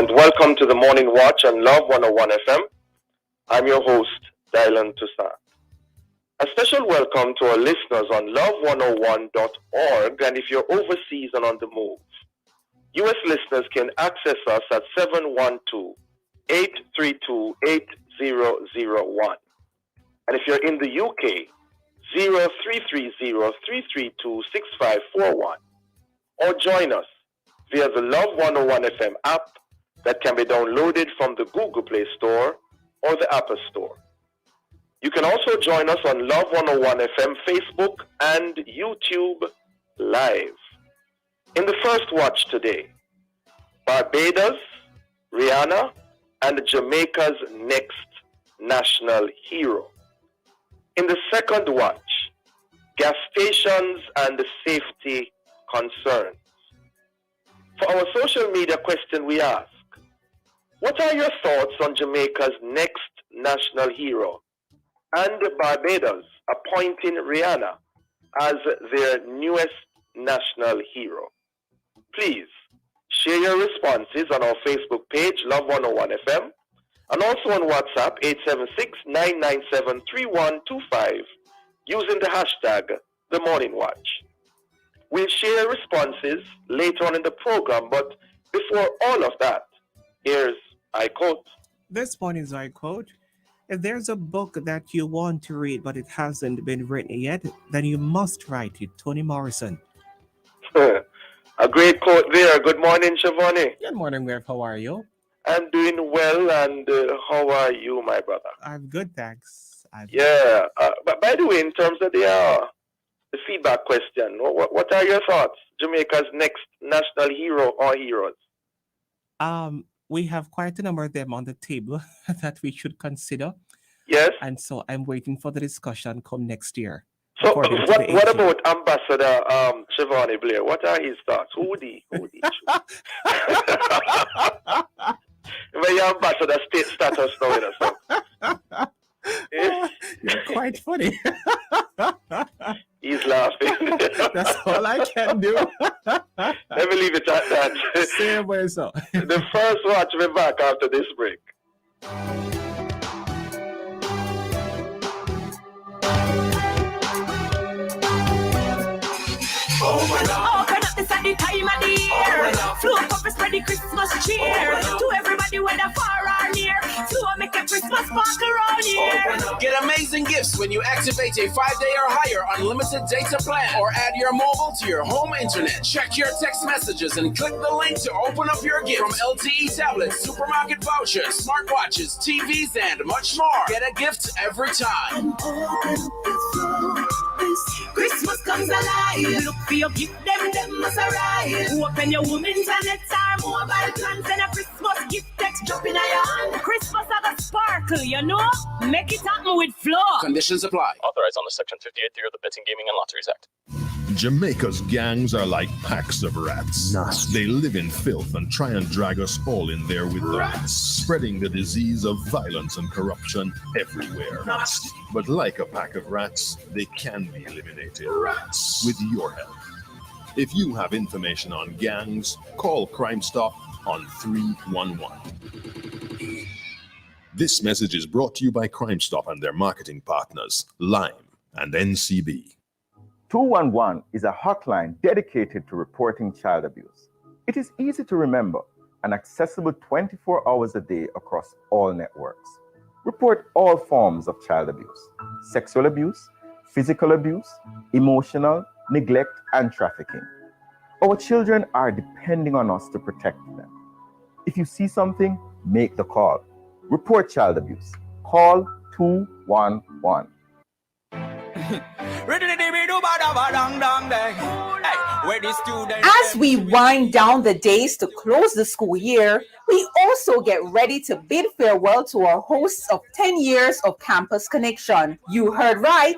and welcome to the Morning Watch on Love 101 FM. I'm your host, Diane. A special welcome to our listeners on love101.org, and if you're overseas and on the move, U.S. listeners can access us at 712-832-8001. And if you're in the UK, 0330-332-6541. Or join us via the Love 101 FM app that can be downloaded from the Google Play Store or the Apple Store. You can also join us on Love 101 FM Facebook and YouTube Live. In the first watch today, Barbados, Rihanna, and Jamaica's next national hero. In the second watch, gas stations and safety concerns. For our social media question, we ask, what are your thoughts on Jamaica's next national hero and Barbados appointing Rihanna as their newest national hero? Please share your responses on our Facebook page, Love 101 FM, and also on WhatsApp, 876-997-3125, using the hashtag The Morning Watch. We'll share responses later on in the program, but before all of that, here's I quote. This morning's I quote. If there's a book that you want to read but it hasn't been written yet, then you must write it. Toni Morrison. A great quote there. Good morning, Shavani. Good morning, Rev. How are you? I'm doing well, and how are you, my brother? I'm good, thanks. But by the way, in terms of the feedback question, what are your thoughts? Jamaica's next national hero or heroes? We have quite a number of them on the table that we should consider. Yes. And so I'm waiting for the discussion come next year. So what about Ambassador Shavani Blair? What are his thoughts? Who would he choose? When your ambassador state status now, you know, so. You're quite funny. He's laughing. That's all I can do. Let me leave it at that. Same way, so. The first watch will be back after this break. Open up this at the time of the year. Float up and spread the Christmas cheer. To everybody whether far or near. So make a Christmas party around here. Get amazing gifts when you activate a 5-day or higher unlimited data plan or add your mobile to your home internet. Check your text messages and click the link to open up your gift. From LTE tablets, supermarket vouchers, smartwatches, TVs, and much more. Get a gift every time. Christmas comes alive. Look for your gift, them must arrive. Open your woman's internet or mobile plans and a Christmas gift text drop in your hand. Christmas have a sparkle, you know? Make it happen with flow. Conditions apply. Authorized under Section 58 of the Betting, Gaming, and Lotteries Act. Jamaica's gangs are like packs of rats. They live in filth and try and drag us all in there with them, spreading the disease of violence and corruption everywhere. But like a pack of rats, they can be eliminated with your help. If you have information on gangs, call Crime Stop on 311. This message is brought to you by Crime Stop and their marketing partners, Lime and NCB. 211 is a hotline dedicated to reporting child abuse. It is easy to remember and accessible 24 hours a day across all networks. Report all forms of child abuse, sexual abuse, physical abuse, emotional, neglect, and trafficking. Our children are depending on us to protect them. If you see something, make the call. Report child abuse. Call 211. As we wind down the days to close the school year, we also get ready to bid farewell to our hosts of 10 years of Campus Connection. You heard right.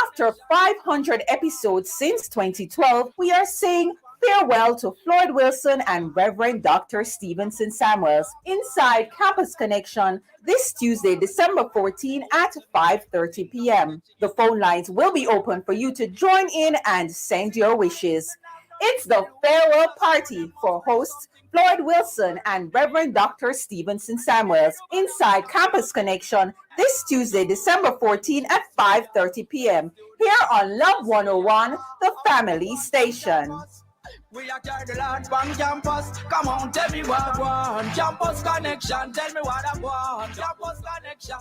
After 500 episodes since 2012, we are saying farewell to Floyd Wilson and Reverend Dr. Stevenson Samuels inside Campus Connection this Tuesday, December 14 at 5:30 p.m. The phone lines will be open for you to join in and send your wishes. It's the farewell party for hosts Floyd Wilson and Reverend Dr. Stevenson Samuels inside Campus Connection this Tuesday, December 14 at 5:30 p.m. here on Love 101, the family station. We are carry the Lord from campus. Come on, tell me what I want. Campus Connection, tell me what I want. Campus Connection.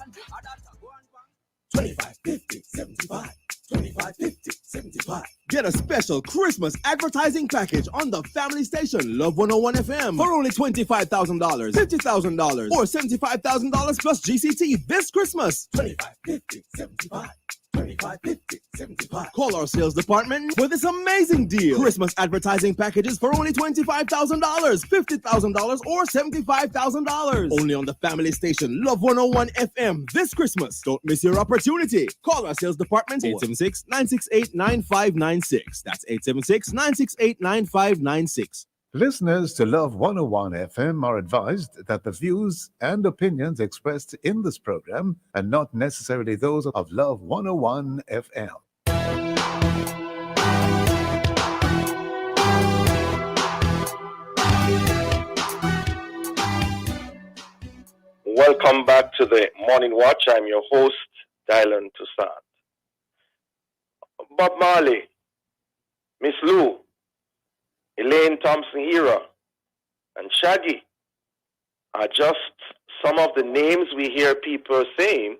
25, 50, 75. 25, 50, 75. Get a special Christmas advertising package on the family station Love 101 FM for only $25,000, $50,000, or $75,000 plus GCT this Christmas. 25, 50, 75. 25, 50, 75. Call our sales department for this amazing deal. Christmas advertising packages for only $25,000, $50,000, or $75,000. Only on the family station Love 101 FM this Christmas. Don't miss your opportunity. Call our sales department 876-968-9596. That's 876-968-9596. Listeners to Love 101 FM are advised that the views and opinions expressed in this program are not necessarily those of Love 101 FM. Welcome back to the Morning Watch. I'm your host, Diane Toussaint. Bob Marley, Miss Lou, Elaine Thompson-Hera, and Shaggy are just some of the names we hear people saying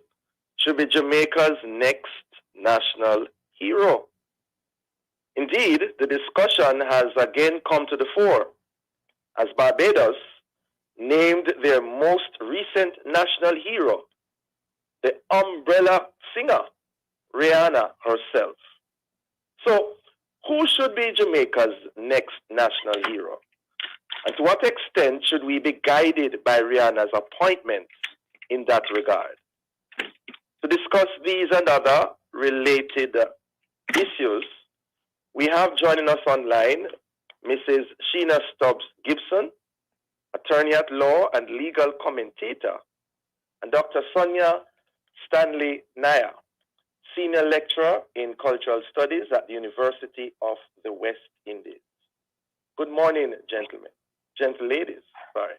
should be Jamaica's next national hero. Indeed, the discussion has again come to the fore as Barbados named their most recent national hero, the umbrella singer, Rihanna herself. So, who should be Jamaica's next national hero? And to what extent should we be guided by Rihanna's appointment in that regard? To discuss these and other related issues, we have joining us online Mrs. Sheena Stubbs Gibson, attorney at law and legal commentator, and Dr. Sonia Stanley Nair, senior lecturer in cultural studies at the University of the West Indies. Good morning, gentlemen. Gentle ladies, sorry.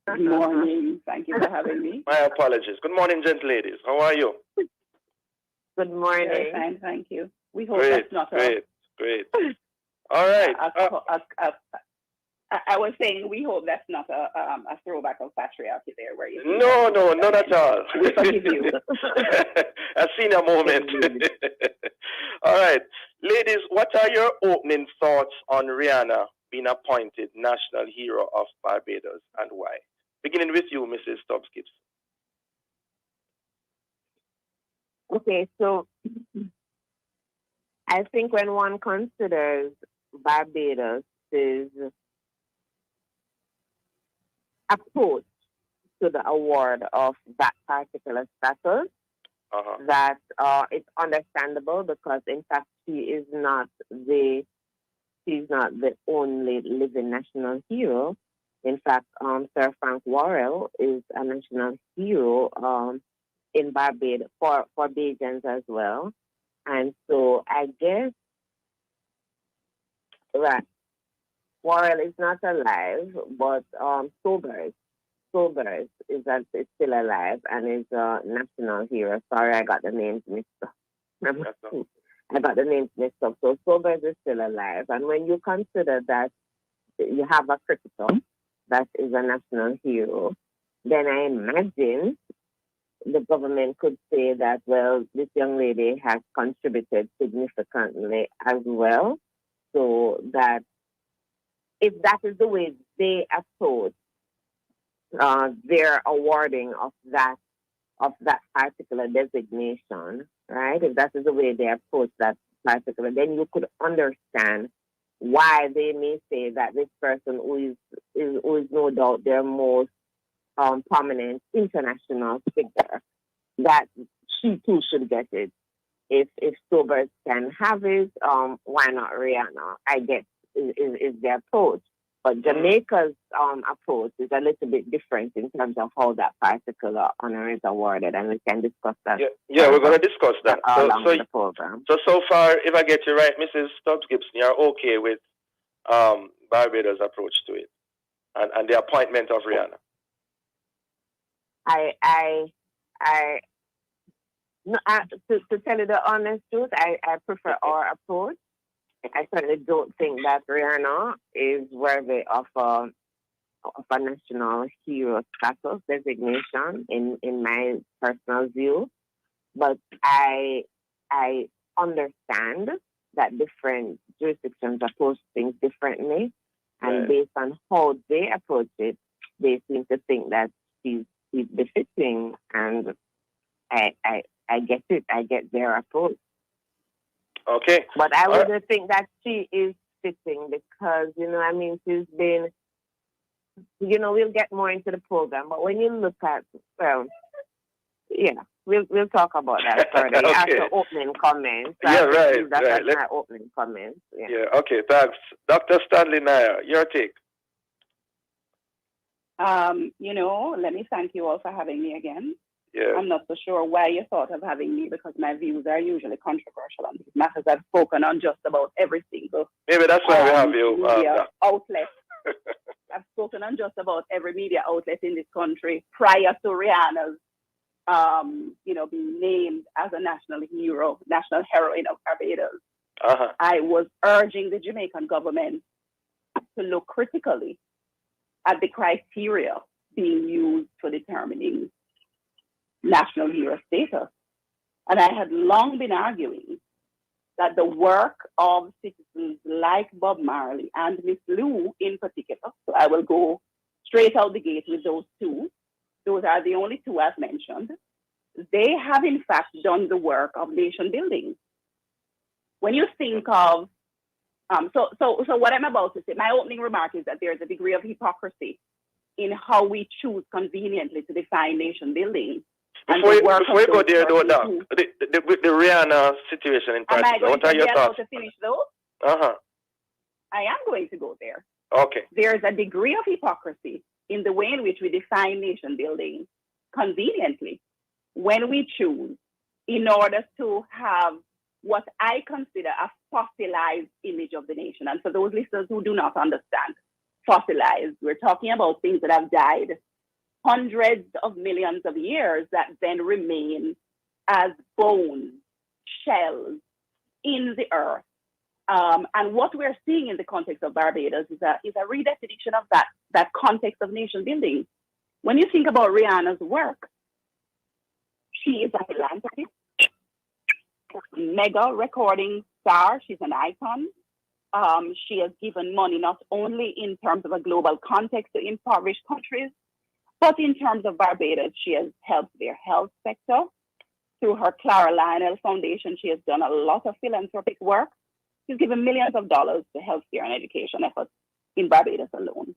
Good morning. Thank you for having me. My apologies. Good morning, gentle ladies. How are you? Good morning. Very fine, thank you. We hope Great, that's not great. All right. I was saying we hope that's not a throwback of patriarchy there where you No, not at all. We forgive you. A senior moment. All right. Ladies, what are your opening thoughts on Rihanna being appointed National Hero of Barbados and why? Beginning with you, Mrs. Stubbs Gibson. Okay, so I think when one considers Barbados' approach to the award of that particular status, that it's understandable because in fact she's not the only living national hero. In fact, Sir Frank Worrell is a national hero in Barbados for Bajans as well. And so I guess that Worrell is not alive, but Sobers is still alive and is a national hero. Sorry, I got the names mixed up. I got the names mixed up. So Sobers is still alive. And when you consider that you have a cricketer that is a national hero, then I imagine the government could say that, well, this young lady has contributed significantly as well. So that if that is the way they approach their awarding of that particular designation, right? If that is the way they approach that particular, then you could understand why they may say that this person who is no doubt their most prominent international figure, that she too should get it. If Sobers can have it, why not Rihanna? I guess is their approach. But Jamaica's approach is a little bit different in terms of how that particular honor is awarded, and we can discuss that. Yeah, we're going to discuss that. Along the program. So far, if I get you right, Mrs. Stubbs Gibson, you're okay with Barbados' approach to it and the appointment of Rihanna? To tell you the honest truth, I prefer our approach. I certainly don't think that Rihanna is worthy of a national hero status designation in my personal view. But I understand that different jurisdictions approach things differently, and based on how they approach it, they seem to think that she's befitting, and I get it. I get their approach. Okay. But I wouldn't think that she is fitting because, she's been, we'll get more into the program. But when you look at, we'll talk about that further Okay. after opening comments. Right. That's my opening comments. Yeah, okay, thanks. Dr. Stanley Nair, your take. Let me thank you all for having me again. Yeah. I'm not so sure why you thought of having me because my views are usually controversial on these matters. I've spoken on just about every single Maybe that's why we have you. media outlet. I've spoken on just about every media outlet in this country prior to Rihanna's, being named as a national hero, national heroine of Barbados. I was urging the Jamaican government to look critically at the criteria being used for determining national hero status. And I had long been arguing that the work of citizens like Bob Marley and Miss Lou in particular, so I will go straight out the gate with those two. Those are the only two I've mentioned. They have in fact done the work of nation building. When you think of, so what I'm about to say, my opening remark is that there's a degree of hypocrisy in how we choose conveniently to define nation building. Before you go there, though, Doc, the Rihanna situation in particular, am I going what are your thoughts? to finish though? I am going to go there. Okay. There's a degree of hypocrisy in the way in which we define nation building conveniently when we choose in order to have what I consider a fossilized image of the nation. And for those listeners who do not understand, fossilized, we're talking about things that have died hundreds of millions of years that then remain as bones, shells in the earth. And what we're seeing in the context of Barbados is a redefinition of that context of nation building. When you think about Rihanna's work, she is a philanthropist, mega recording star. She's an icon. She has given money not only in terms of a global context to impoverished countries, but in terms of Barbados, she has helped their health sector. Through her Clara Lionel Foundation, she has done a lot of philanthropic work. She's given millions of dollars to healthcare and education efforts in Barbados alone.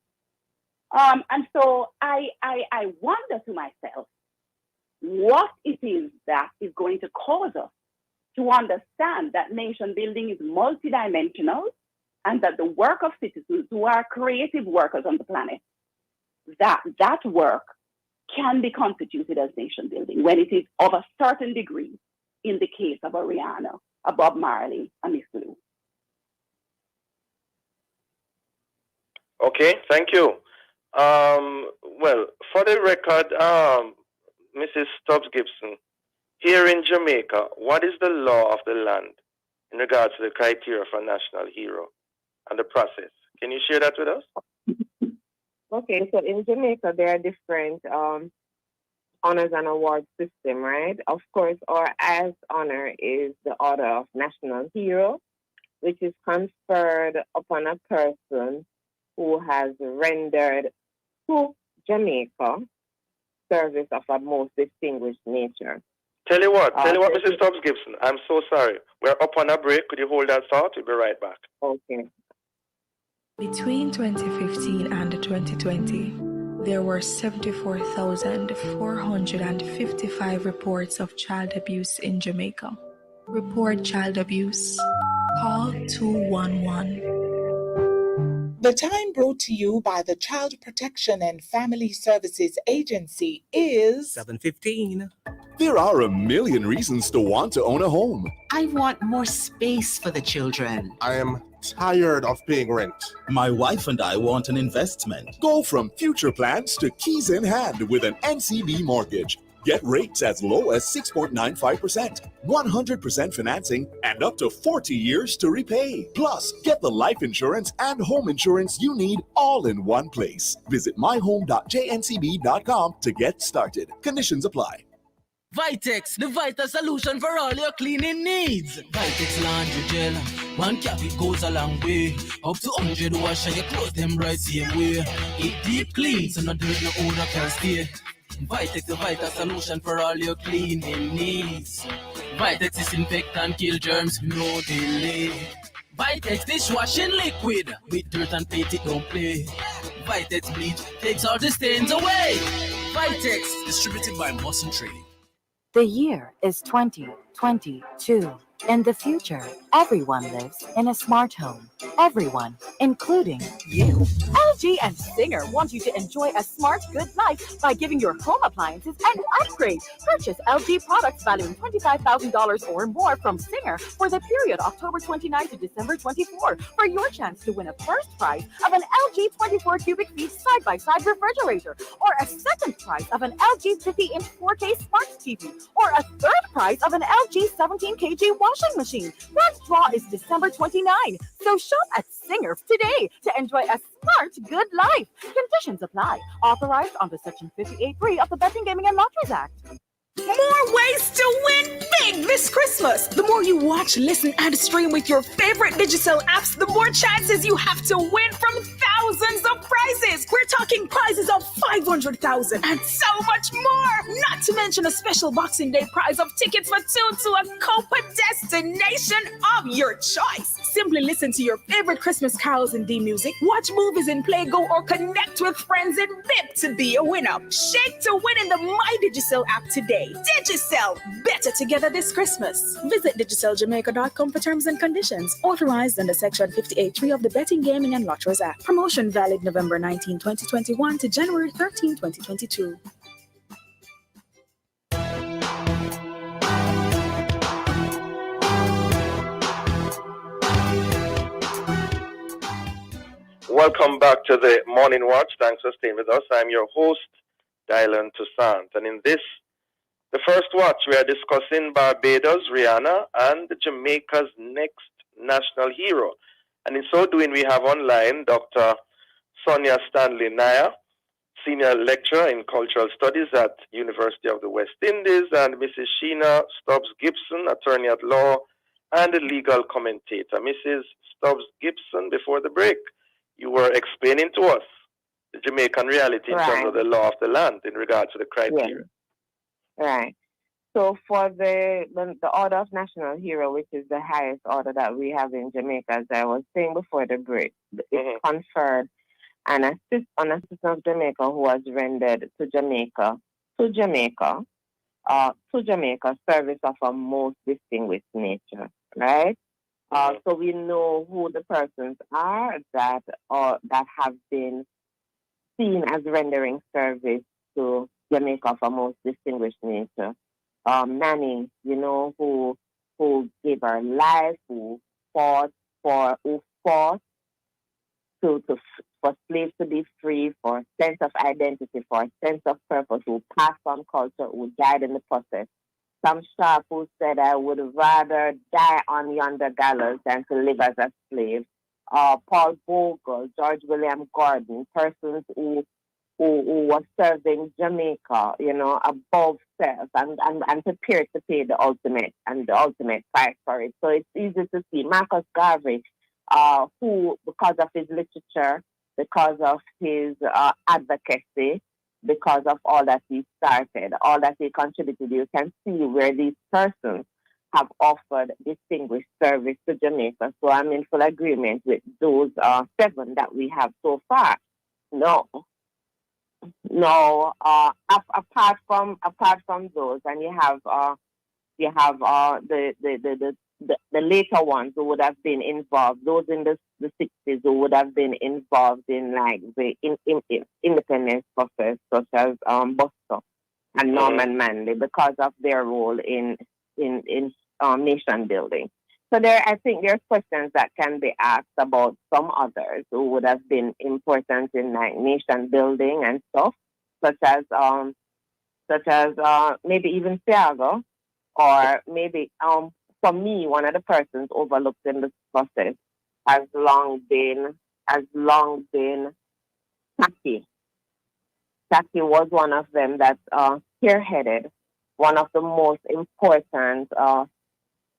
And so I wonder to myself what it is that is going to cause us to understand that nation building is multidimensional and that the work of citizens who are creative workers on the planet, that work can be constituted as nation building when it is of a certain degree in the case of a Rihanna, a Bob Marley, a Miss Lou. Okay, thank you. Well, for the record, Mrs. Stubbs Gibson, here in Jamaica, what is the law of the land in regards to the criteria for national hero and the process? Can you share that with us? Okay, so in Jamaica, there are different honors and awards system, right? Of course, our highest honor is the Order of National Hero, which is conferred upon a person who has rendered to Jamaica service of a most distinguished nature. Tell you what, Mrs. Stubbs Gibson, I'm so sorry. We're up on a break. Could you hold that thought? We'll be right back. Okay. Between 2015 and 2020, there were 74,455 reports of child abuse in Jamaica. Report child abuse. Call 211. The time brought to you by the Child Protection and Family Services Agency is 7:15. There are a million reasons to want to own a home. I want more space for the children. I am tired of paying rent. My wife and I want an investment. Go from future plans to keys in hand with an NCB mortgage. Get rates as low as 6.95%, 100% financing, and up to 40 years to repay. Plus, get the life insurance and home insurance you need all in one place. Visit myhome.jncb.com to get started. Conditions apply. Vitex, the vital solution for all your cleaning needs. Vitex laundry gel, one cap it goes a long way. Up to 100 wash and your clothes them right same way. It deep clean, so no dirt, no odor can stay. Vitex, the vital solution for all your cleaning needs. Vitex disinfectant, kill germs, no delay. Vitex dishwashing liquid, with dirt and paint it don't play. Vitex bleach takes all the stains away. Vitex, distributed by Mossen Trading. The year is 2022. In the future, everyone lives in a smart home. Everyone, including you. LG and Singer want you to enjoy a smart, good life by giving your home appliances an upgrade. Purchase LG products valuing $25,000 or more from Singer for the period October 29 to December 24 for your chance to win a first prize of an LG 24 cubic feet side-by-side refrigerator, or a second prize of an LG 50-inch 4K smart TV, or a third prize of an LG 17 kg washing machine. That draw is December 29. So shop at Singer today to enjoy a smart, good life. Conditions apply. Authorized under Section 58(3) of the Betting, Gaming, and Lotteries Act. More ways to win big this Christmas. The more you watch, listen, and stream with your favorite digital apps, the more chances you have to win from thousands of prizes. We're talking prizes of $500,000 and so much more. Not to mention a special Boxing Day prize of tickets for two to a Copa destination of your choice. Simply listen to your favorite Christmas carols in D-Music, watch movies in Play Go, or connect with friends in BIP to be a winner. Shake to win in the My Digicel app today. Digicel, better together this Christmas. Visit DigicelJamaica.com for terms and conditions. Authorized under Section 58(3) of the Betting, Gaming, and Lotteries Act. Promotion valid November 19, 2021 to January 13, 2022. Welcome back to the Morning Watch. Thanks for staying with us. I'm your host, Diane Toussaint. And in the first watch, we are discussing Barbados, Rihanna, and Jamaica's next national hero. And in so doing, we have online Dr. Sonia Stanley Nair, Senior Lecturer in Cultural Studies at University of the West Indies, and Mrs. Sheena Stubbs Gibson, Attorney at Law and a legal commentator. Mrs. Stubbs Gibson, before the break, you were explaining to us the Jamaican reality in terms of the law of the land in regard to the criteria. Right. So for the Order of National Hero, which is the highest order that we have in Jamaica, as I was saying before the break, it's conferred on a citizen of Jamaica who was rendered to Jamaica service of a most distinguished nature, right? So we know who the persons are that have been seen as rendering service to Jamaica of a most distinguished nature. Nanny, who gave her life, who fought for slaves to be free, for a sense of identity, for a sense of purpose, who passed on culture, who died in the process. Some sharp who said, I would rather die on yonder gallows than to live as a slave. Paul Bogle, George William Gordon, persons who was serving Jamaica, above self and prepared to pay the ultimate price for it. So it's easy to see. Marcus Garvey, who, because of his literature, because of his advocacy, because of all that he started, all that he contributed, you can see where these persons have offered distinguished service to Jamaica. So I'm in full agreement with those 7 that we have so far. Apart from those, and you have the later ones who would have been involved, those in the 60s who would have been involved in like the independence process, such as Buster and Norman Manley because of their role in nation building. So I think there's questions that can be asked about some others who would have been important in like nation building and stuff, such as maybe even Thiago, or maybe for me, one of the persons overlooked in this process has long been Taki. Taki was one of them that spearheaded one of the most important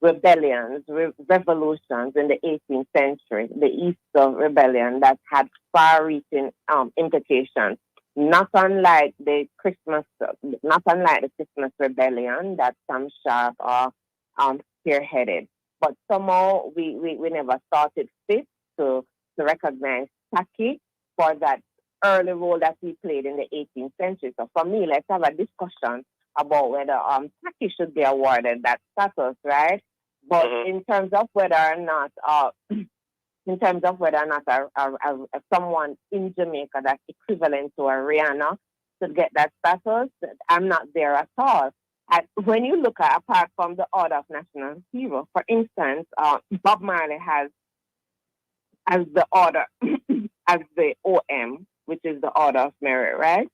rebellions, revolutions in the 18th century, the Easter Rebellion, that had far-reaching implications. Not unlike the Christmas Rebellion that Sam Sharp spearheaded, but somehow we never thought it fit to recognize Taki for that early role that he played in the 18th century. So for me, let's have a discussion about whether Taki should be awarded that status, right? But in terms of whether or not someone in Jamaica that's equivalent to a Rihanna should get that status, I'm not there at all. When you look at, apart from the Order of National Hero, for instance, Bob Marley has as the order, as the OM, which is the Order of Merit, right?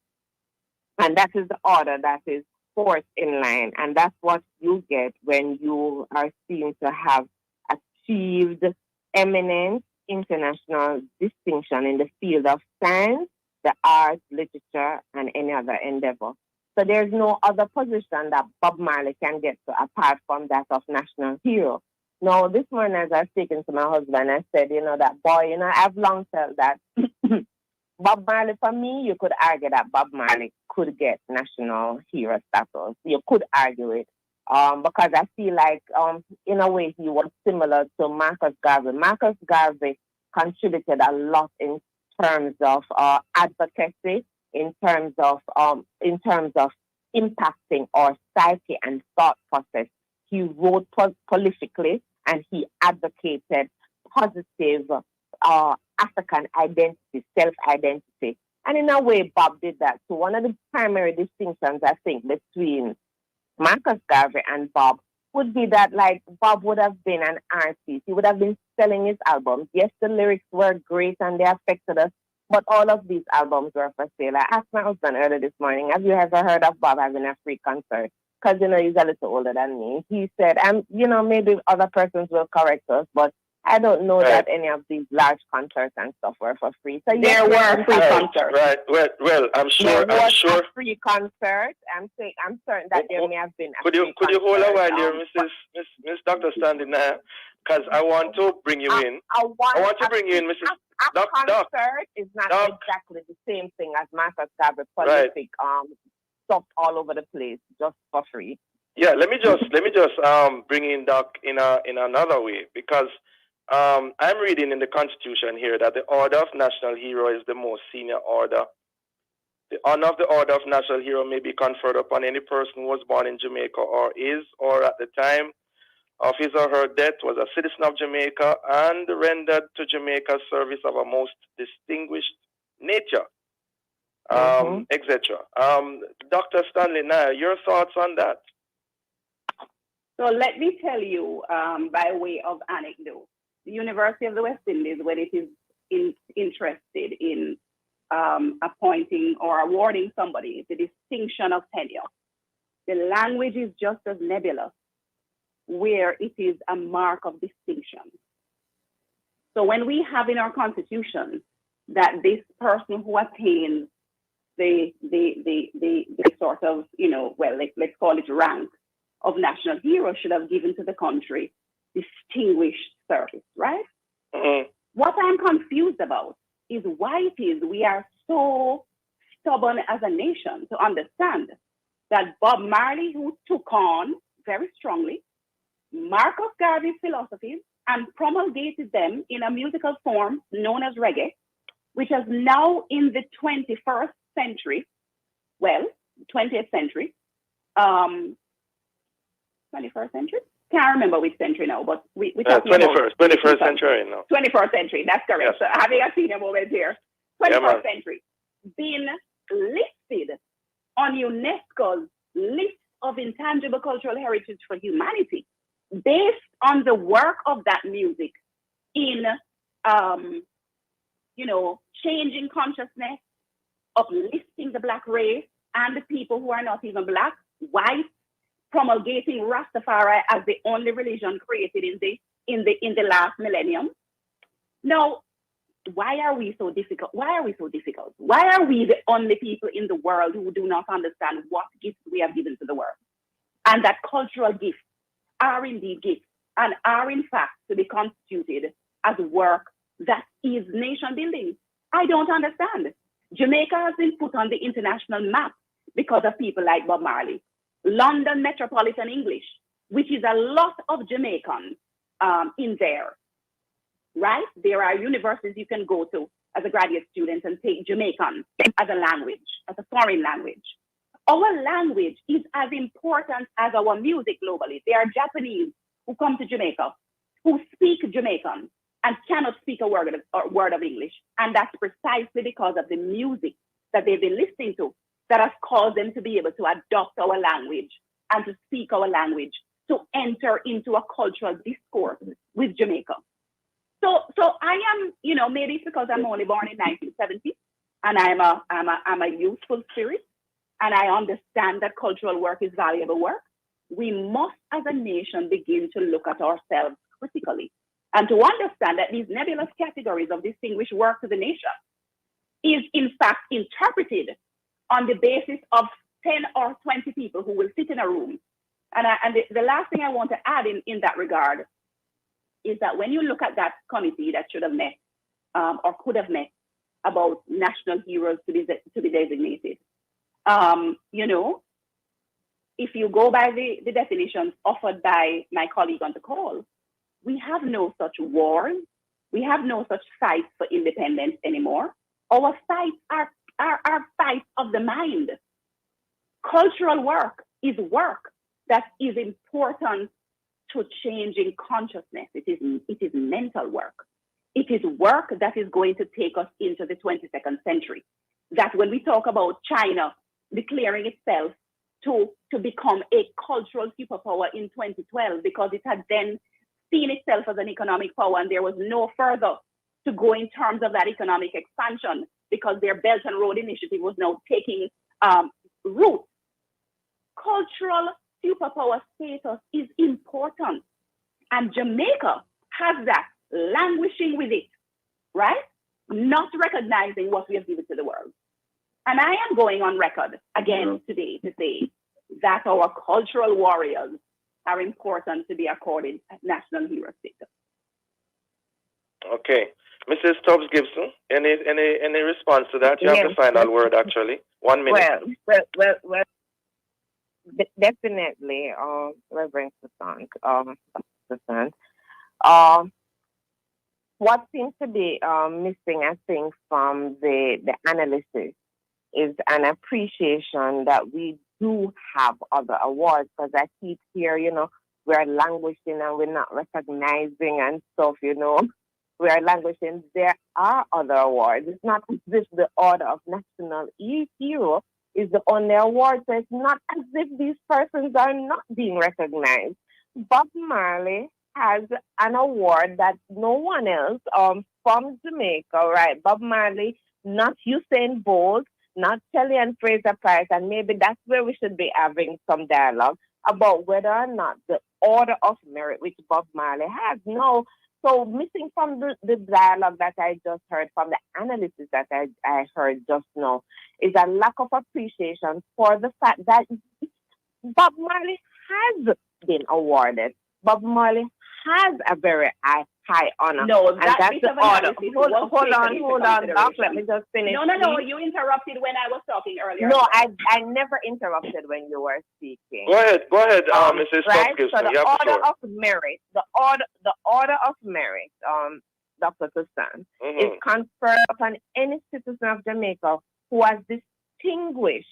And that is the order that is fourth in line. And that's what you get when you are seen to have achieved eminent international distinction in the field of science, the arts, literature, and any other endeavor. So there's no other position that Bob Marley can get to apart from that of national hero. Now, this morning as I was speaking to my husband, I said, that boy, I've long felt that Bob Marley, for me, you could argue that Bob Marley could get national hero status. You could argue it. Because I feel like, in a way, he was similar to Marcus Garvey. Marcus Garvey contributed a lot in terms of advocacy, in terms of impacting our psyche and thought process. He wrote prolifically, and he advocated positive African identity, self-identity. And in a way, Bob did that. So one of the primary distinctions, I think, between Marcus Garvey and Bob would be that, like, Bob would have been an artist. He would have been selling his albums. Yes, the lyrics were great and they affected us, but all of these albums were for sale. I asked my husband earlier this morning, have you ever heard of Bob having a free concert? Because, he's a little older than me. He said, maybe other persons will correct us, but I don't know that any of these large concerts and stuff were for free. So there were free concerts. Right. Well, I'm sure. There was a free concert. I'm certain that there may have been. Could you hold a while here, Miss Dr. Standing there? Because I want to bring you in. I want to bring you in, Mrs. A concert is not exactly the same thing as Marcus Garvey prolific stuff all over the place just for free. Yeah, let me just bring in Doc in another way, because I'm reading in the Constitution here that the Order of National Hero is the most senior order. The honor of the Order of National Hero may be conferred upon any person who was born in Jamaica or at the time of his or her death, was a citizen of Jamaica and rendered to Jamaica service of a most distinguished nature, etc. Dr. Stanley Nair, your thoughts on that? So let me tell you, by way of anecdote, the University of the West Indies, when it is interested in appointing or awarding somebody the distinction of tenure, the language is just as nebulous, where it is a mark of distinction. So when we have in our Constitution that this person who attains the sort of, let's call it rank of national hero should have given to the country distinguished service, right? Mm-hmm. What I'm confused about is why it is we are so stubborn as a nation to understand that Bob Marley, who took on very strongly Marcus Garvey's philosophies and promulgated them in a musical form known as reggae, which is now in the 21st century, 20th century, 21st century? Can't remember which century now, but we 21st century now. 21st century, that's correct. Yes. So having a senior moment here, 21st century, being listed on UNESCO's list of intangible cultural heritage for humanity based on the work of that music in, changing consciousness, uplifting the Black race and the people who are not even Black, white, promulgating Rastafari as the only religion created in the last millennium. Now, why are we so difficult? Why are we the only people in the world who do not understand what gifts we have given to the world? And that cultural gifts are indeed gifts and are in fact to be constituted as work that is nation building. I don't understand. Jamaica has been put on the international map because of people like Bob Marley. London Metropolitan English, which is a lot of Jamaicans in there, right? There are universities you can go to as a graduate student and take Jamaican as a language, as a foreign language. Our language is as important as our music globally. There are Japanese who come to Jamaica, who speak Jamaican and cannot speak a word of English. And that's precisely because of the music that they've been listening to that has caused them to be able to adopt our language and to speak our language, to enter into a cultural discourse with Jamaica. So I am, maybe it's because I'm only born in 1970 and I'm a youthful spirit and I understand that cultural work is valuable work. We must as a nation begin to look at ourselves critically and to understand that these nebulous categories of distinguished work to the nation is in fact interpreted on the basis of 10 or 20 people who will sit in a room. And the last thing I want to add in that regard is that when you look at that committee that should have met or could have met about national heroes to be designated, if you go by the definitions offered by my colleague on the call, we have no such wars. We have no such fights for independence anymore. Our fights are fights of the mind. Cultural work is work that is important to changing consciousness. It is mental work. It is work that is going to take us into the 22nd century. That when we talk about China declaring itself to become a cultural superpower in 2012, because it had then seen itself as an economic power and there was no further to go in terms of that economic expansion because their Belt and Road Initiative was now taking root. Cultural superpower status is important. And Jamaica has that languishing with it, right? Not recognizing what we have given to the world. And I am going on record again today to say that our cultural warriors are important to be accorded national hero status. Okay. Mrs. Tubbs Gibson, any response to that? You have the final word, actually. 1 minute. Well, definitely, Reverend Susan. What seems to be missing, I think, from the analysis is an appreciation that we do have other awards, because I keep here, we're languishing and we're not recognizing and stuff, we are languishing. There are other awards. It's not as if the Order of National Hero is the only award, so it's not as if these persons are not being recognized. Bob Marley has an award that no one else from Jamaica, right? Bob Marley, not Usain Bolt, not Shelley and Fraser Price, and maybe that's where we should be having some dialogue about whether or not the Order of Merit, which Bob Marley has. No. So missing from the dialogue that I just heard, from the analysis that I heard just now, is a lack of appreciation for the fact that Bob Marley has been awarded. Bob Marley has a very high honor. No, and that's the order. Hold on, Doc. Let me just finish. No, you interrupted when I was talking earlier. No, I never interrupted when you were speaking. Go ahead, Mrs. Right? Tubbs. So the Order of Merit, the Order of Merit, Dr. Susan, is conferred upon any citizen of Jamaica who has distinguished,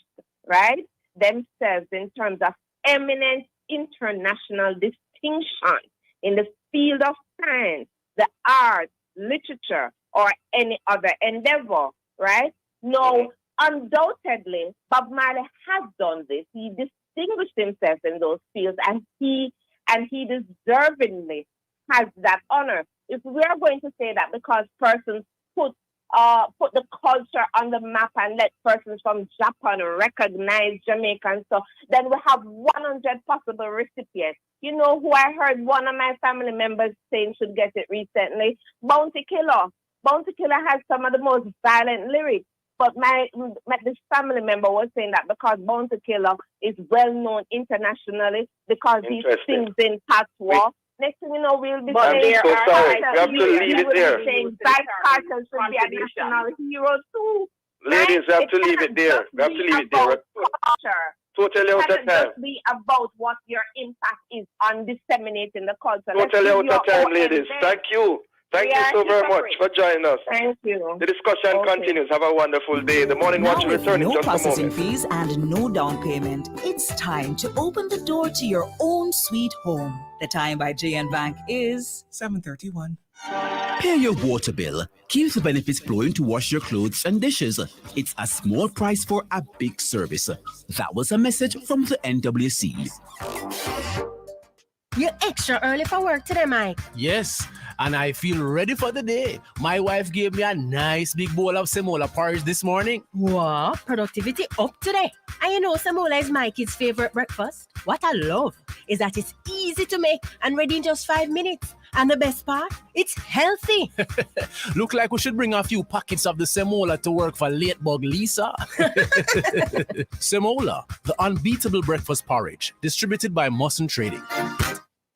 right, themselves in terms of eminent international distinction in the field of science, the arts, literature, or any other endeavor, right? No, undoubtedly, Bob Marley has done this. He distinguished himself in those fields, and he deservingly has that honor. If we are going to say that because persons put the culture on the map and let persons from Japan recognize Jamaicans, so then we have 100 possible recipients. You know who I heard one of my family members saying should get it recently? Bounty Killer. Bounty Killer has some of the most violent lyrics. But this family member was saying that because Bounty Killer is well known internationally because he sings in patois. Next thing you know, we'll be saying, I'm so sorry. We have to leave it there. Vice Carter should be a national hero too. Ladies, we have to leave it there. We have to leave it there. Totally out of time. Just be about what your impact is on disseminating the culture. Totally out of time, ladies. Thank you. Thank you so very much for joining us. Thank you. The discussion continues. Have a wonderful day. The Morning Watch will return in no just a processing moment. fees and no down payment. It's time to open the door to your own sweet home. The time by JN Bank is 7:31. Pay your water bill. Keep the benefits flowing to wash your clothes and dishes. It's a small price for a big service. That was a message from the NWC. You're extra early for work today, Mike. Yes, and I feel ready for the day. My wife gave me a nice big bowl of semola porridge this morning. Wow, productivity up today. And you know semola is my kid's favorite breakfast. What I love is that it's easy to make and ready in just 5 minutes. And the best part, it's healthy. Look like we should bring a few packets of the semola to work for late bug Lisa. Semola, the unbeatable breakfast porridge, distributed by Musson Trading.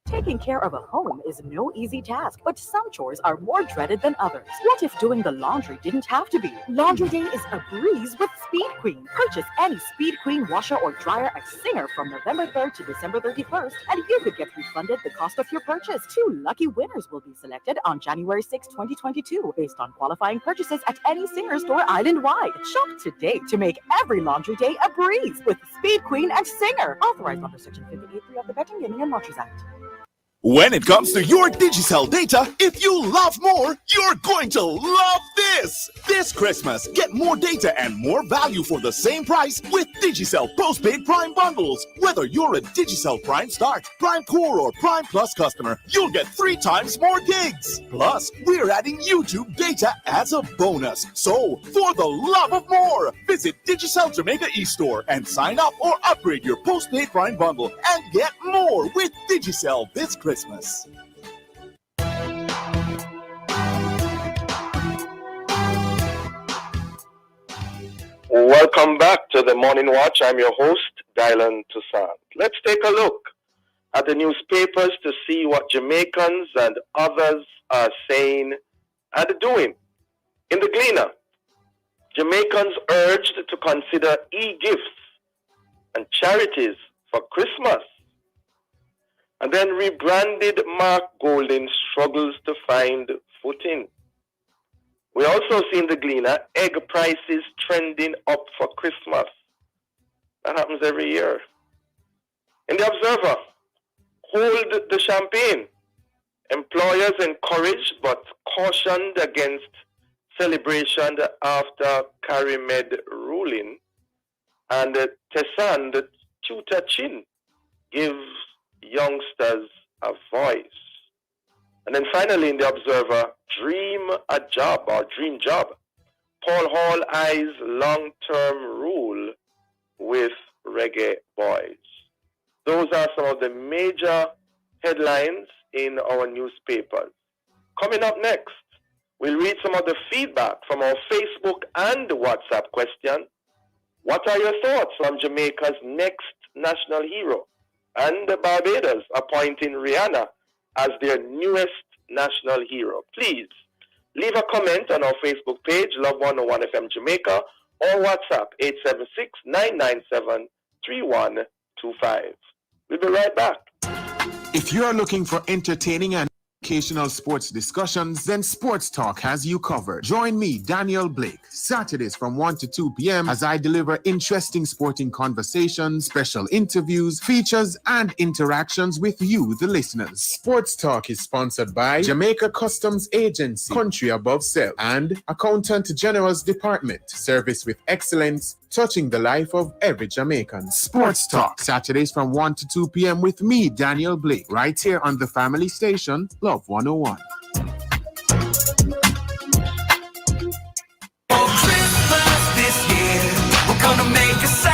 Taking care of a home is no easy task, but some chores are more dreaded than others. What if doing the laundry didn't have to be? Laundry day is a breeze with Speed Queen. Purchase any Speed Queen washer or dryer at Singer from November 3rd to December 31st, and you could get refunded the cost of your purchase. 2 lucky winners will be selected on January 6, 2022, based on qualifying purchases at any Singer store island-wide. Shop today to make every laundry day a breeze with Speed Queen and Singer. Authorized under Section 58.3 of the Betting, Gaming, and Lotteries Act. When it comes to your Digicel data, if you love more, you're going to love this! This Christmas, get more data and more value for the same price with Digicel Postpaid Prime Bundles. Whether you're a Digicel Prime Start, Prime Core, or Prime Plus customer, you'll get 3 times more gigs. Plus, we're adding YouTube data as a bonus. So, for the love of more, visit Digicel Jamaica eStore and sign up or upgrade your Postpaid Prime Bundle and get more with Digicel this Christmas. Welcome back to the Morning Watch. I'm your host, Diane Toussaint. Let's take a look at the newspapers to see what Jamaicans and others are saying and doing. In the Gleaner, Jamaicans urged to consider e-gifts and charities for Christmas. And then rebranded Mark Golding struggles to find footing. We also see in the Gleaner egg prices trending up for Christmas. That happens every year. In the Observer, hold the champagne. Employers encouraged but cautioned against celebration after Carimed ruling. And Tessan, the tutor chin, gives youngsters a voice. And then finally in the Observer, dream job. Paul Hall eyes long-term rule with reggae boys. Those are some of the major headlines in our newspapers. Coming up next, we'll read some of the feedback from our Facebook and WhatsApp question. What are your thoughts on Jamaica's next national hero? And Barbados appointing Rihanna as their newest national hero. Please leave a comment on our Facebook page, Love 101 FM Jamaica, or WhatsApp 876-997-3125. We'll be right back. If you are looking for entertaining and Occasional sports discussions, then Sports Talk has you covered. Join me, Daniel Blake, Saturdays from 1 to 2 p.m. as I deliver interesting sporting conversations, special interviews, features, and interactions with you, the listeners. Sports Talk is sponsored by Jamaica Customs Agency, Country Above Self, and Accountant General's Department, service with excellence, touching the life of every Jamaican. Sports Talk, Saturdays from 1 to 2 p.m. with me, Daniel Blake, right here on the family station, Love 101.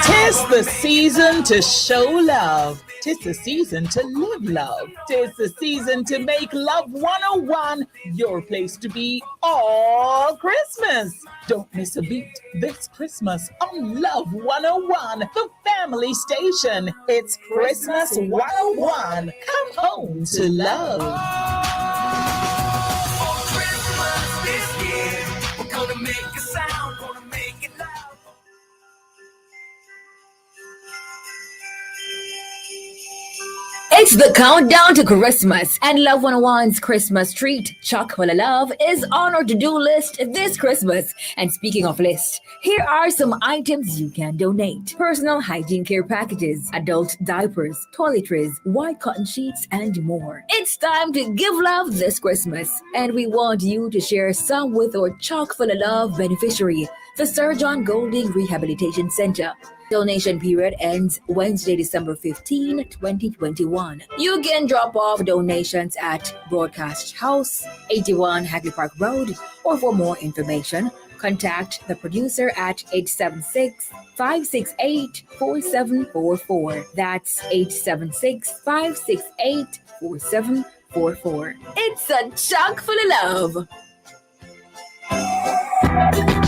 Tis the season to show love. Tis the season to live love. Tis the season to make Love 101 your place to be all Christmas. Don't miss a beat this Christmas on Love 101, the family station. It's Christmas 101. Come home to love. For Christmas this year, we're gonna make a sound, gonna make it loud. It's the countdown to Christmas, and Love 101's Christmas treat, Chock full of Love, is on our to-do list this Christmas. And speaking of list, here are some items you can donate. Personal hygiene care packages, adult diapers, toiletries, white cotton sheets, and more. It's time to give love this Christmas, and we want you to share some with our Chock full of Love beneficiary, the Sir John Golding Rehabilitation Center. Donation period ends Wednesday, December 15, 2021. You can drop off donations at Broadcast House, 81 Hagley Park Road, or for more information, contact the producer at 876-568-4744. That's 876-568-4744. It's a chock full of love.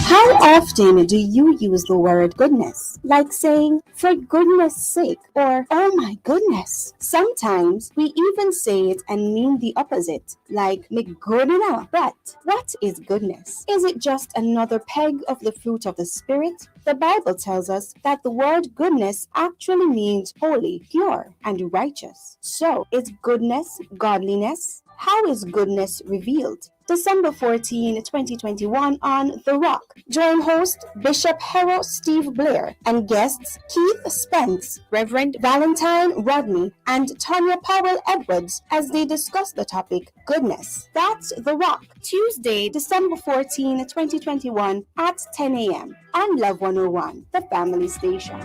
How often do you use the word goodness? Like saying, for goodness sake, or oh my goodness. Sometimes we even say it and mean the opposite, like make good enough. But what is goodness? Is it just another peg of the fruit of the Spirit? The Bible tells us that the word goodness actually means holy, pure, and righteous. So, is goodness godliness? How is goodness revealed? December 14, 2021 on The Rock. Join host Bishop Harold Steve Blair and guests Keith Spence, Reverend Valentine Rodney, and Tonya Powell Edwards as they discuss the topic goodness. That's The Rock, Tuesday, December 14, 2021 at 10 a.m. on Love 101, the family station.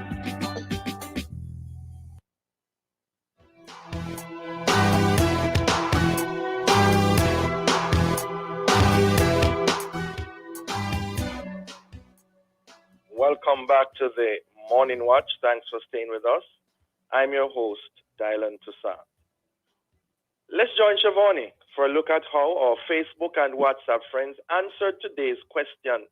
Welcome back to the Morning Watch. Thanks for staying with us. I'm your host, Diane Toussaint. Let's join Shavoni for a look at how our Facebook and WhatsApp friends answered today's question.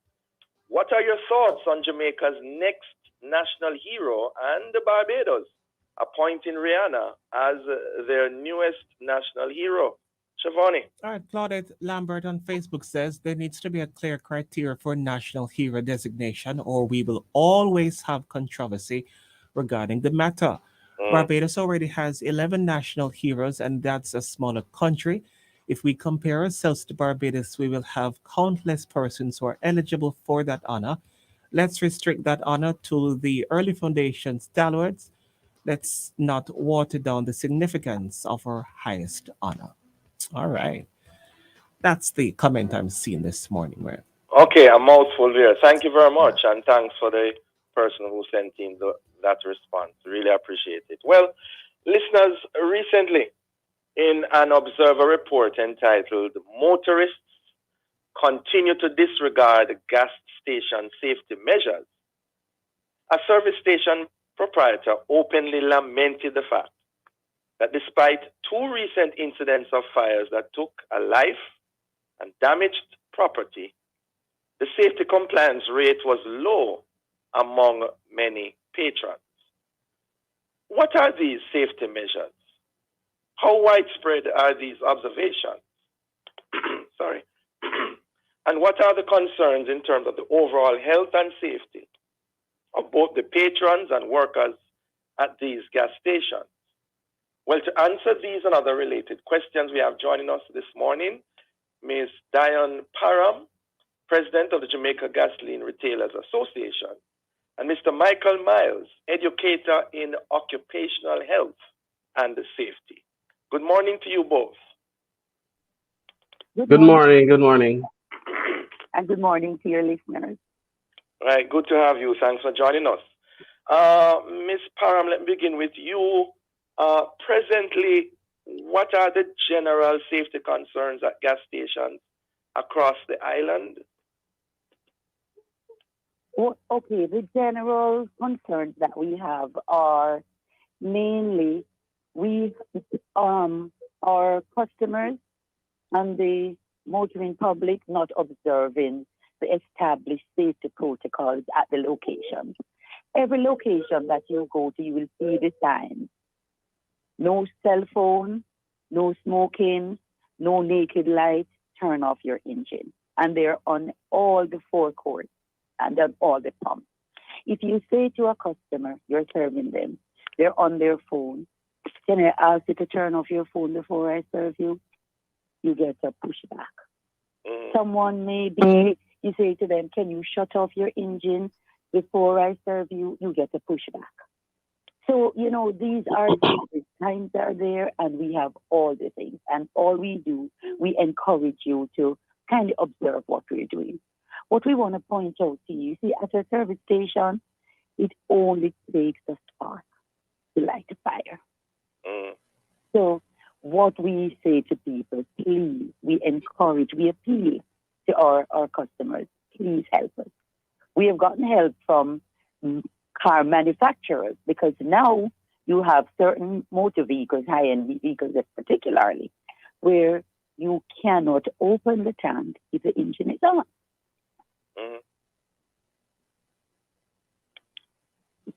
What are your thoughts on Jamaica's next national hero and Barbados appointing Rihanna as their newest national hero? Shavoni. All right, Claudette Lambert on Facebook says there needs to be a clear criteria for national hero designation, or we will always have controversy regarding the matter. Barbados already has 11 national heroes, and that's a smaller country. If we compare ourselves to Barbados, we will have countless persons who are eligible for that honor. Let's restrict that honor to the early foundation stalwarts. Let's not water down the significance of our highest honor. All right. That's the comment I'm seeing this morning, right? Okay, a mouthful there. Thank you very much, and thanks for the person who sent in that response. Really appreciate it. Well, listeners, recently in an Observer report entitled Motorists Continue to Disregard Gas Station Safety Measures, a service station proprietor openly lamented the fact that despite two recent incidents of fires that took a life and damaged property, the safety compliance rate was low among many patrons. What are these safety measures? How widespread are these observations? Sorry. And what are the concerns in terms of the overall health and safety of both the patrons and workers at these gas stations? Well, to answer these and other related questions, we have joining us this morning Ms. Diane Parham, President of the Jamaica Gasoline Retailers Association, and Mr. Michael Miles, Educator in Occupational Health and Safety. Good morning to you both. Good morning. Good morning. And good morning to your listeners. Right, good to have you. Thanks for joining us. Ms. Parham, let me begin with you. Presently, what are the general safety concerns at gas stations across the island? Well, okay, the general concerns that we have are mainly our customers and the motoring public not observing the established safety protocols at the location. Every location that you go to, you will see the signs. No cell phone, no smoking, no naked light, turn off your engine. And they're on all the forecourts and on all the pumps. If you say to a customer, you're serving them, they're on their phone, can I ask you to turn off your phone before I serve you? You get a pushback. Someone may be, you say to them, can you shut off your engine before I serve you? You get a pushback. So, these are the signs are there, and we have all the things. And all we do, we encourage you to kind of observe what we're doing. What we want to point out to you, see, at a service station, it only takes a spark to light a fire. So what we say to people, please, we encourage, we appeal to our customers, please help us. We have gotten help from car manufacturers because now you have certain motor vehicles, high-end vehicles particularly, where you cannot open the tank if the engine is on.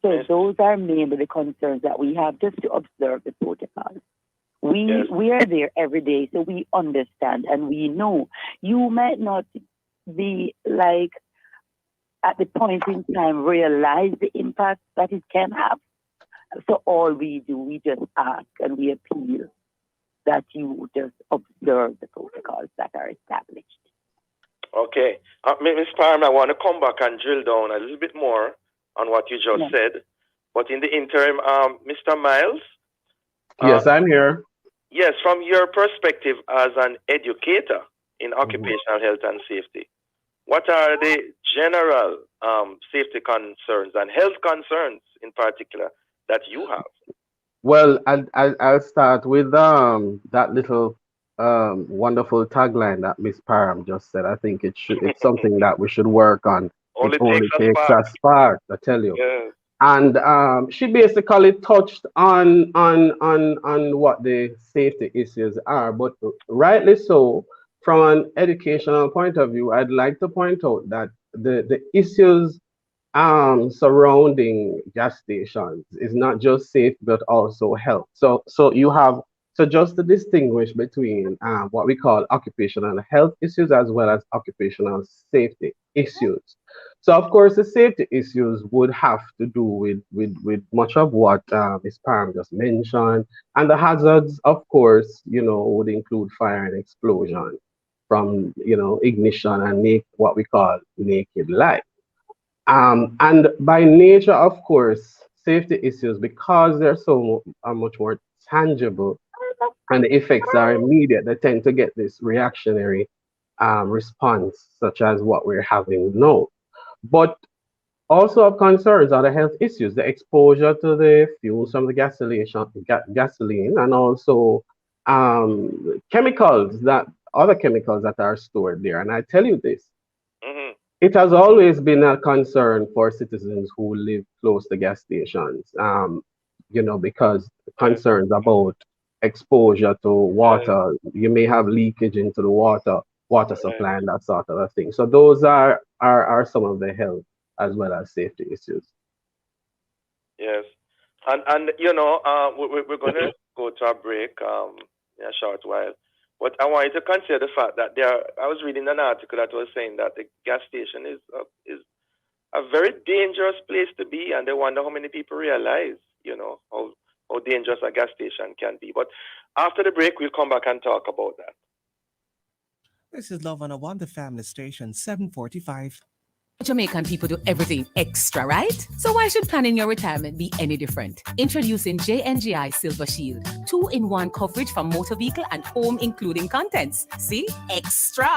So those are mainly the concerns that we have, just to observe the protocols. We are there every day, so we understand and we know. You might not be like at the point in time realize the impact that it can have. So all we do, we just ask and we appeal that you just observe the protocols that are established. Okay. Ms. Parham, I want to come back and drill down a little bit more on what you just said. But in the interim, Mr. Miles? Yes, I'm here. Yes, from your perspective as an educator in occupational health and safety, what are the general safety concerns and health concerns in particular that you have? Well, I'll start with that little wonderful tagline that Miss Parham just said. I think it's something that we should work on. It only takes a spark, I tell you. Yes. And she basically touched on what the safety issues are, but rightly so. From an educational point of view, I'd like to point out that the issues surrounding gas stations is not just safe but also health. So just to distinguish between what we call occupational health issues as well as occupational safety issues. So of course the safety issues would have to do with much of what Ms. Parham just mentioned, and the hazards, of course, would include fire and explosion from ignition and what we call naked light. And by nature, of course, safety issues, because they're so much more tangible and the effects are immediate, they tend to get this reactionary response, such as what we're having now. But also of concerns are the health issues, the exposure to the fuels from the gasoline, and also other chemicals that are stored there. And I tell you this, it has always been a concern for citizens who live close to gas stations, because concerns about exposure to water, you may have leakage into the water supply and that sort of a thing. So those are some of the health as well as safety issues. Yes. And we're going to go to a break in a short while. But I want you to consider the fact that I was reading an article that was saying that the gas station is a very dangerous place to be, and they wonder how many people realize, how dangerous a gas station can be. But after the break, we'll come back and talk about that. This is Love 101, the family station, 745. Jamaican people do everything extra, right? So why should planning your retirement be any different? Introducing JNGI Silver Shield. 2-in-1 coverage for motor vehicle and home including contents. See? Extra!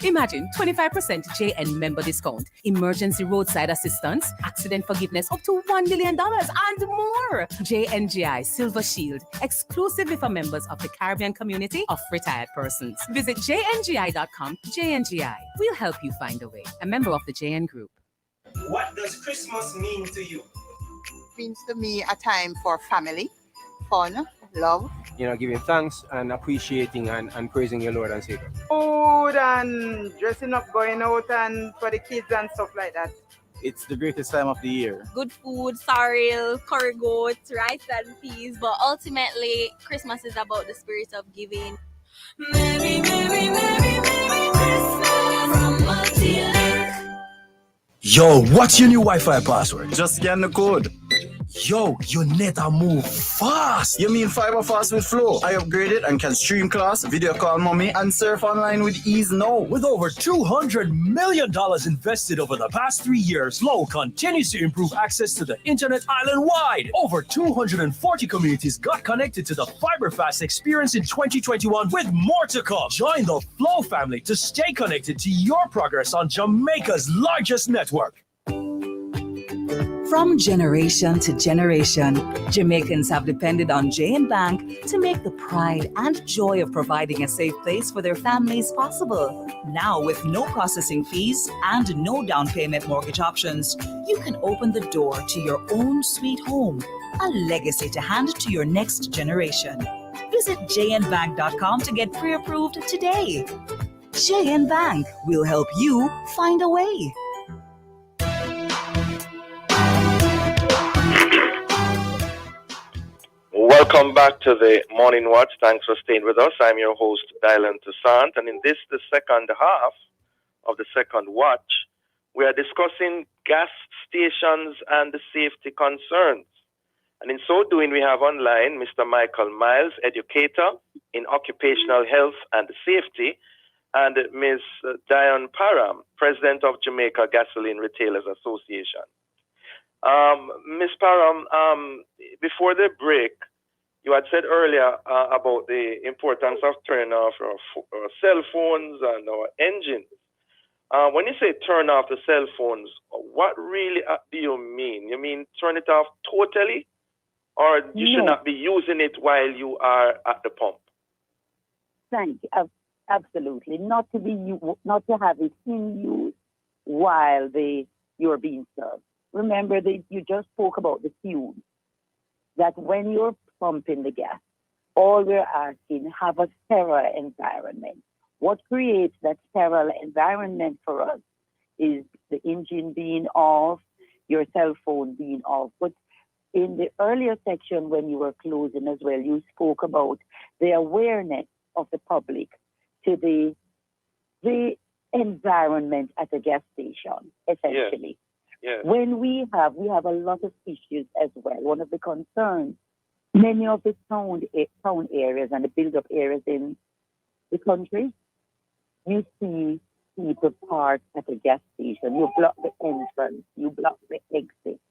Imagine 25% JN member discount, emergency roadside assistance, accident forgiveness up to $1 million and more. JNGI Silver Shield. Exclusively for members of the Caribbean community of retired persons. Visit jngi.com. JNGI. We'll help you find a way. A member of the JN Group. What does Christmas mean to you? Means to me a time for family, fun, love. Giving thanks and appreciating and praising your Lord and Savior. Food and dressing up, going out and for the kids and stuff like that. It's the greatest time of the year. Good food, sorrel, curry goat, rice and peas. But ultimately, Christmas is about the spirit of giving. Merry, Merry, Merry, Merry Christmas from Multi-Link. Yo, what's your new Wi-Fi password? Just scan the code. Yo, your net a move fast. You mean fiber fast with Flow? I upgraded and can stream class, video call mommy, and surf online with ease now. With over $200 million invested over the past 3 years, Flow continues to improve access to the internet island-wide. Over 240 communities got connected to the fiber fast experience in 2021 with more to come. Join the Flow family to stay connected to your progress on Jamaica's largest network. From generation to generation, Jamaicans have depended on JN Bank to make the pride and joy of providing a safe place for their families possible. Now, with no processing fees and no down payment mortgage options, you can open the door to your own sweet home, a legacy to hand to your next generation. Visit jnbank.com to get pre-approved today. JN Bank will help you find a way. Welcome back to the Morning Watch. Thanks for staying with us. I'm your host, Diane Toussaint, and in this, the second half of the second watch, we are discussing gas stations and the safety concerns. And in so doing, we have online Mr. Michael Miles, Educator in Occupational Health and Safety, and Ms. Diane Parham, President of Jamaica Gasoline Retailers Association. Ms. Parham, before the break, you had said earlier about the importance of turning off our cell phones and our engines. When you say turn off the cell phones, what really do you mean? You mean turn it off totally? Or you should not be using it while you are at the pump? Thank you. Absolutely. Not to have it in use while you're being served. Remember that you just spoke about the fumes. That when you're pumping the gas, all we're asking, have a sterile environment. What creates that sterile environment for us is the engine being off, your cell phone being off. But in the earlier section when you were closing as well, you spoke about the awareness of the public to the environment at a gas station, essentially. Yes. When we have a lot of issues as well. One of the concerns, many of the town areas and the build-up areas in the country, you see people park at a gas station. You block the entrance, you block the exit.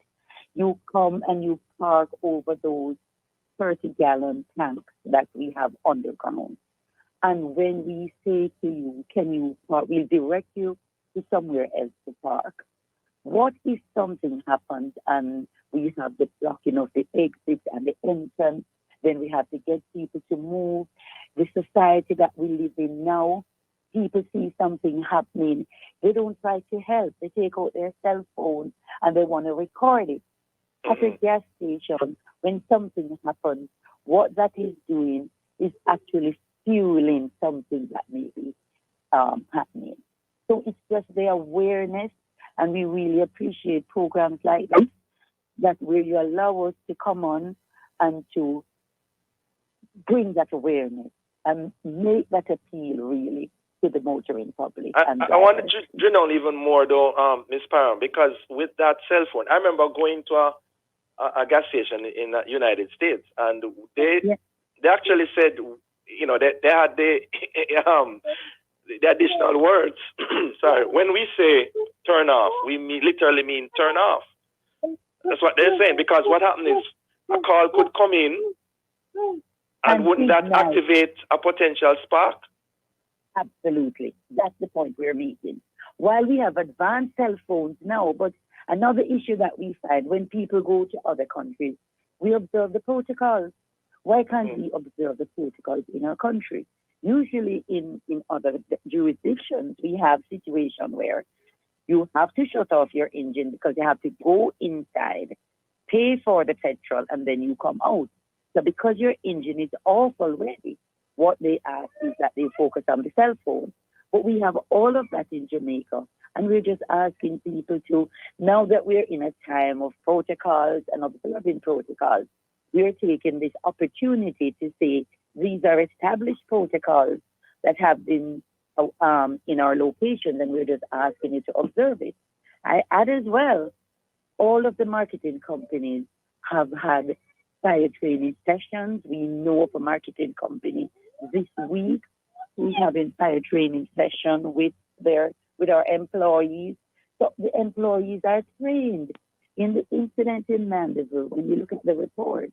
You come and you park over those 30-gallon tanks that we have underground. And when we say to you, can you park, we'll direct you to somewhere else to park. What if something happens and we have the blocking of the exit and the entrance? Then we have to get people to move. The society that we live in now, people see something happening. They don't try to help. They take out their cell phone and they want to record it. At a gas station, when something happens, what that is doing is actually fueling something that may be happening. So it's just the awareness. And we really appreciate programs like this, that where you allow us to come on and to bring that awareness and make that appeal really to the motoring public. I want to drill down even more though, Ms. Parham, because with that cell phone, I remember going to a gas station in the United States, and they actually said, you know, they had the additional words. Sorry, when we say turn off, we literally mean turn off. That's what they're saying, because what happened is a call could come in, and wouldn't that activate a potential spark? Absolutely. That's the point we're making. While we have advanced cell phones now, but another issue that we find when people go to other countries, we observe the protocols. Why can't we observe the protocols in our country? Usually in other jurisdictions, we have situations where you have to shut off your engine because you have to go inside, pay for the petrol, and then you come out. So because your engine is off already, what they ask is that they focus on the cell phone. But we have all of that in Jamaica. And we're just asking people to, now that we're in a time of protocols and observing protocols, we're taking this opportunity to say these are established protocols that have been in our location, and we're just asking you to observe it. I add as well, all of the marketing companies have had fire training sessions. We know of a marketing company this week who's having fire training session with our employees. So the employees are trained. In the incident in Mandeville, when you look at the report,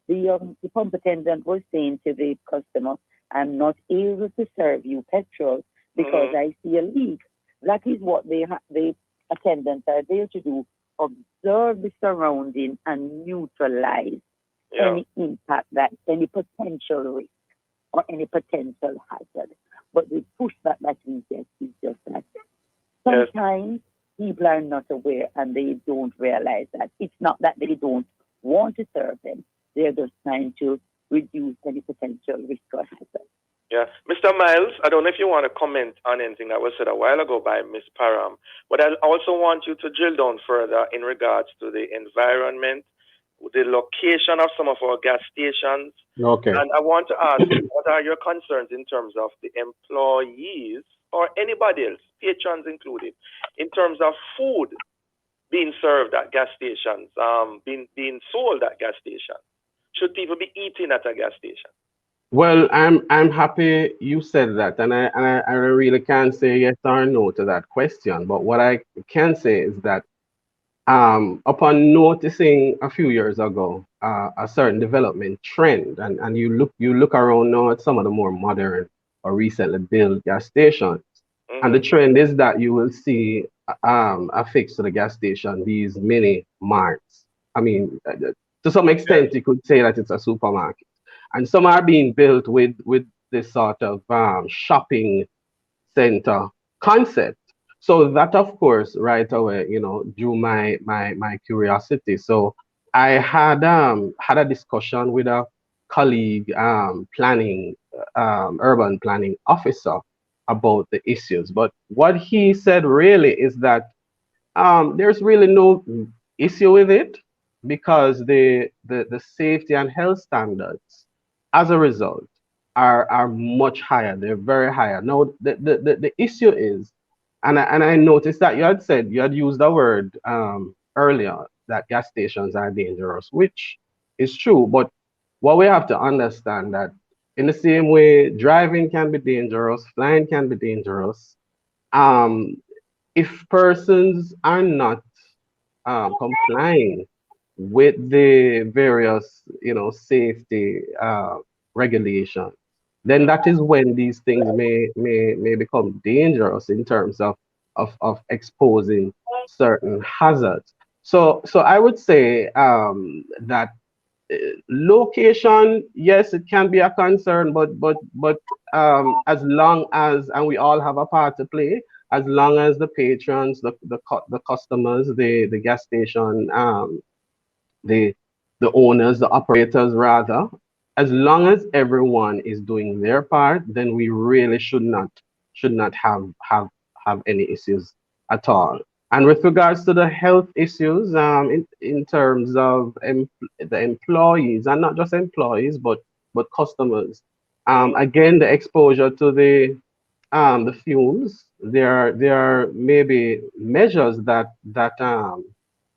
the pump attendant was saying to the customer, I'm not able to serve you petrol because I see a leak. That is what the attendants are there to do, observe the surrounding and neutralize any impact, that any potential risk or any potential hazard. But the pushback that we get is just that sometimes people are not aware and they don't realize that. It's not that they don't want to serve them. They're just trying to reduce any potential risk or hazard. Yeah. Mr. Miles, I don't know if you want to comment on anything that was said a while ago by Ms. Parham, but I also want you to drill down further in regards to the environment, the location of some of our gas stations. Okay. And I want to ask, what are your concerns in terms of the employees or anybody else, patrons included, in terms of food being served at gas stations, being sold at gas stations? Should people be eating at a gas station? Well, I'm happy you said that, and I really can't say yes or no to that question. But what I can say is that upon noticing a few years ago a certain development trend, and you look around now at some of the more modern or recently built gas stations, and the trend is that you will see affixed to the gas station these mini marts. I mean, to some extent, you could say that it's a supermarket. And some are being built with this sort of shopping center concept. So that, of course, right away, drew my curiosity. So I had a discussion with a colleague, urban planning officer, about the issues. But what he said really is that there's really no issue with it, because the safety and health standards, as a result, are much higher. They're very higher. Now, the issue is, and I noticed that you had used the word earlier, that gas stations are dangerous, which is true. But what we have to understand that in the same way driving can be dangerous, flying can be dangerous, if persons are not complying with the various, safety regulations, then that is when these things may become dangerous in terms of exposing certain hazards. So I would say that location, yes, it can be a concern, but as long as, and we all have a part to play, as long as the patrons, the customers, the gas station, the owners, the operators rather, as long as everyone is doing their part, then we really should not have any issues at all. And with regards to the health issues, in terms of the employees, and not just employees, but customers, again, the exposure to the fumes, there are maybe measures that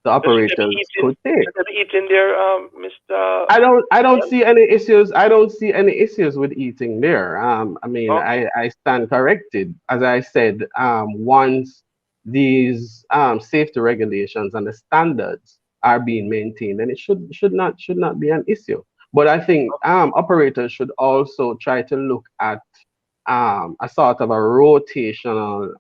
the operators could take. Should they be eating there, Mr. I don't see any issues. I don't see any issues with eating there. I mean, I stand corrected. As I said, once these safety regulations and the standards are being maintained, then it should not be an issue. But I think operators should also try to look at a sort of a rotational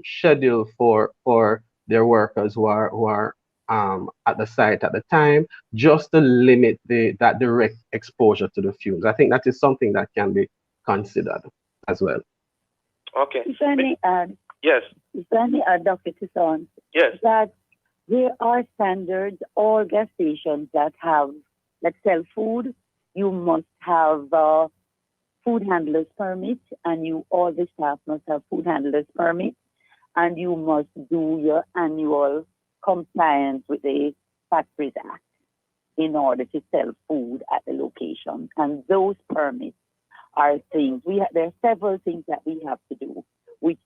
schedule for their workers who are at the site at the time, just to limit that direct exposure to the fumes. I think that is something that can be considered as well. Okay. If I may add, yes. If I may add, Dr. Tisson, yes, that there are standards, all gas stations that sell food, you must have food handlers permit, and all the staff must have food handlers permit, and you must do your annual compliance with the Factories Act in order to sell food at the location. And those permits are things, there are several things that we have to do, which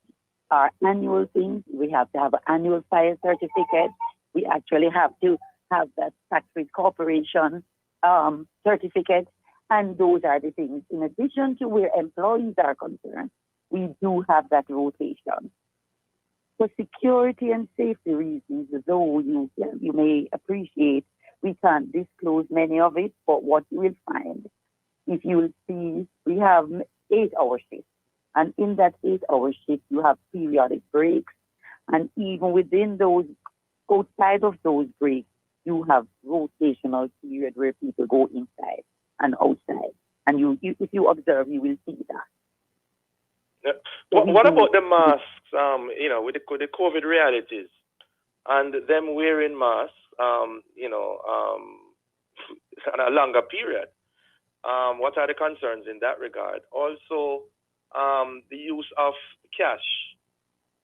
are annual things. We have to have an annual fire certificate. We actually have to have that Factories Corporation certificate. And those are the things. In addition to where employees are concerned, we do have that rotation. For security and safety reasons, though you may appreciate, we can't disclose many of it, but what you will find, if you will see, we have 8-hour shifts. And in that 8-hour shift, you have periodic breaks. And even within those, outside of those breaks, you have rotational period where people go inside and outside. And if you observe, you will see that. Yeah. What about the masks, with the COVID realities and them wearing masks, on a longer period? What are the concerns in that regard? Also, the use of cash,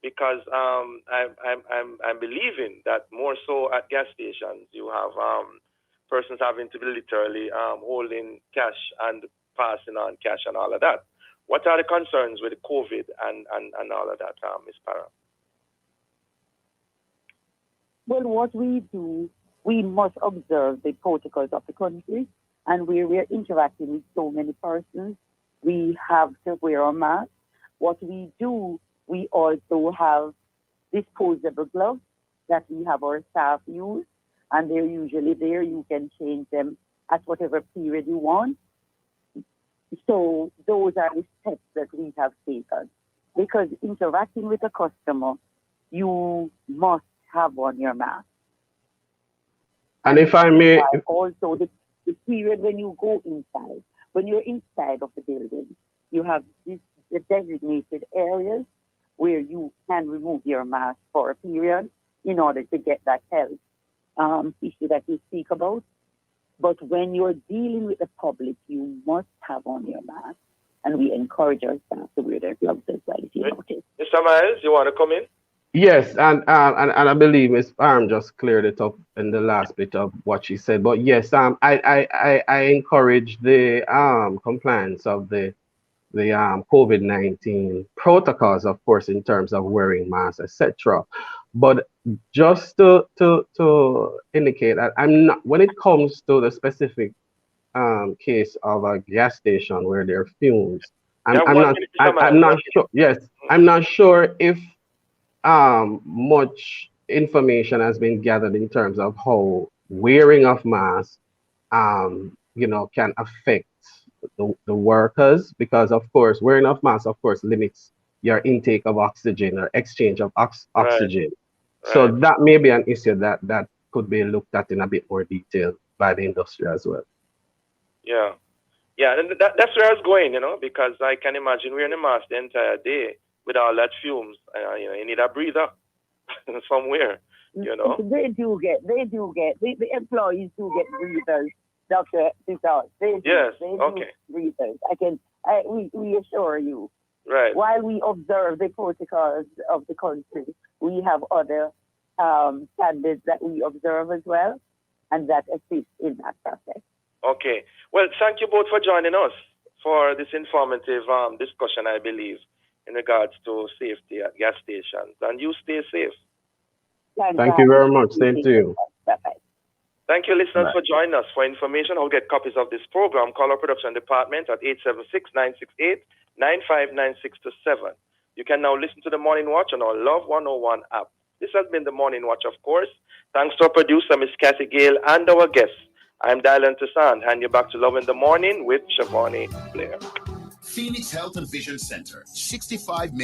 because I'm believing that more so at gas stations, you have persons having to be literally holding cash and passing on cash and all of that. What are the concerns with COVID and all of that, Ms. Parham? Well, what we do, we must observe the protocols of the country, and where we're interacting with so many persons, we have to wear a mask. What we do, we also have disposable gloves that we have our staff use, and they're usually there. You can change them at whatever period you want. So those are the steps that we have taken. Because interacting with a customer, you must have on your mask. And if I may... Also, the period when you go inside, when you're inside of the building, you have the designated areas where you can remove your mask for a period in order to get that health issue that you speak about. But when you're dealing with the public, you must have on your mask. And we encourage our staff to wear their gloves as well, if you notice. Mr. Miles, you want to come in? Yes, and I believe Ms. Parham just cleared it up in the last bit of what she said. But yes, I encourage the compliance of the COVID-19 protocols, of course, in terms of wearing masks, etc. But just to indicate that I'm not, when it comes to the specific case of a gas station where there are fumes, I'm not sure. Yes, I'm not sure if much information has been gathered in terms of how wearing of masks, can affect the workers, because of course wearing of masks, of course, limits your intake of oxygen or exchange of oxygen. Right. So that may be an issue that could be looked at in a bit more detail by the industry as well. Yeah, and that's where I was going, because I can imagine wearing a mask the entire day with all that fumes. You need a breather somewhere, They do get, the employees do get breathers, Dr. Tisson. They do breathers. We assure you. Right. While we observe the protocols of the country, we have other standards that we observe as well, and that assist in that process. Okay. Well, thank you both for joining us for this informative discussion, I believe, in regards to safety at gas stations. And you stay safe. Thank you very much. Same to you. Bye-bye. Thank you, listeners, Bye. for joining us. For information or get copies of this program, call our production department at 876-968-959-627. You can now listen to the Morning Watch on our Love 101 app. This has been the Morning Watch, of course. Thanks to our producer, Miss Kathy Gale, and our guests. I'm Diane Toussaint. Hand you back to Love in the Morning with Shavani Blair. Phoenix Health and Vision Center, 65